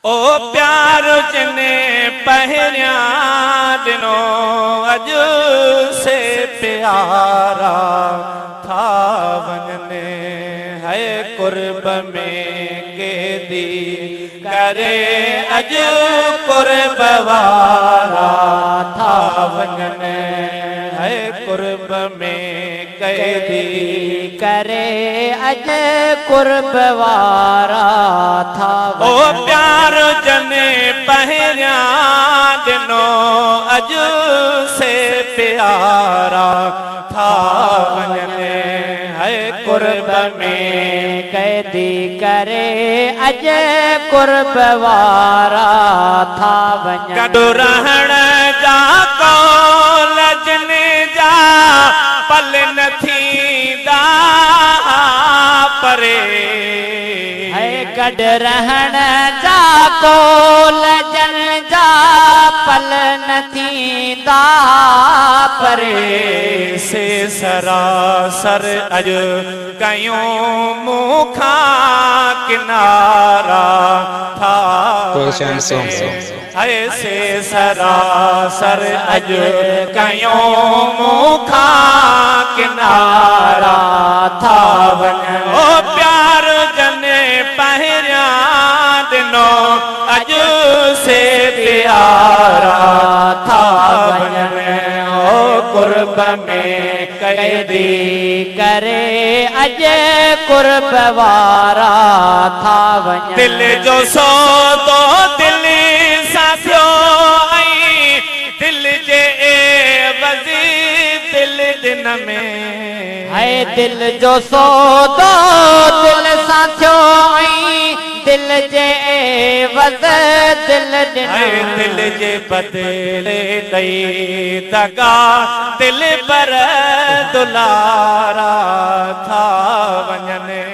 ओ प्यार जने पहरिया दिनो अज से प्यारा था वनने है कुर्ब में कैदी करे अज कुर्ब वारा था वनने है कुर्ब में कैदी करे अज कुर्ब वारा था ओ प्यार जने पहरिया दिनो अज से प्यारा था वनने है कुर्ब में कैदी करे अज कुर्ब वारा था वञ गॾु रहण जा कॉलेजनि जा पल न थींदा परे है गॾु रहण जा कॉलेजन जा पल न थींदा परे से सरासर अज कयूं मुखां किनारा था ऐसे सरासर अज कयूं मुखां किनारा था वञ ओ प्यार जने पहरिया दिनो अज से प्यारा था वञ ओ कुर्ब में कैदी करे अज कुर्ब वारा था वञ दिल जो सौदो दिल साथियो आई दिल जे वज़ी दिल दिन में है दिल जो सौदो दिल साथियो आई दिल जे वज़ दिल दिन दिल जे बदले दई दगा दिल पर दुलारा था वञने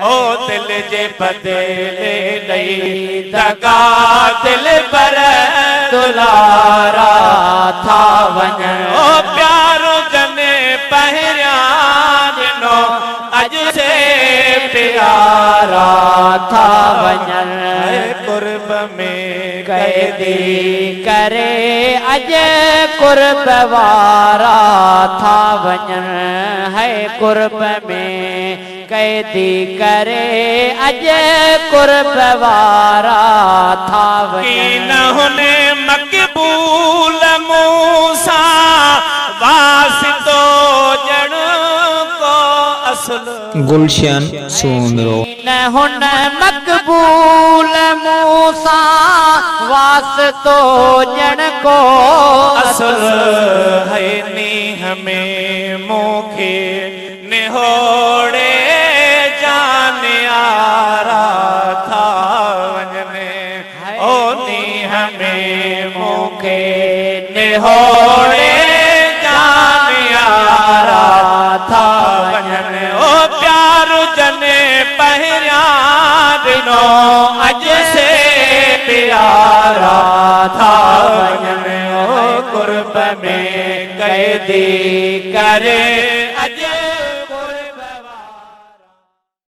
ओ दिल जे बदले दई दगा दिल पर दुलारा था वञ ओ प्यार जने पहरिया दिनो अज से प्यारा था वञ कुर्ब में कैदी करे अज कुर्ब वारा था वञ है कुर्ब में कैदी करे अज कुर्ब वारा था वञ न हुने मक़बूल मूसा वासितो जण को असल गुलशन सूंदरो न हुन मक़बूल मूसा वासितो जण को असल है नी हमें मोखे निहोड़े जाने आरा था वञने ओ नी हमें मोखे निहोड़े जाने आरा था वञने ओ प्यार जने पहरिया दिनो अज से प्यारा था वञने ओ कुर्ब में कैदी करे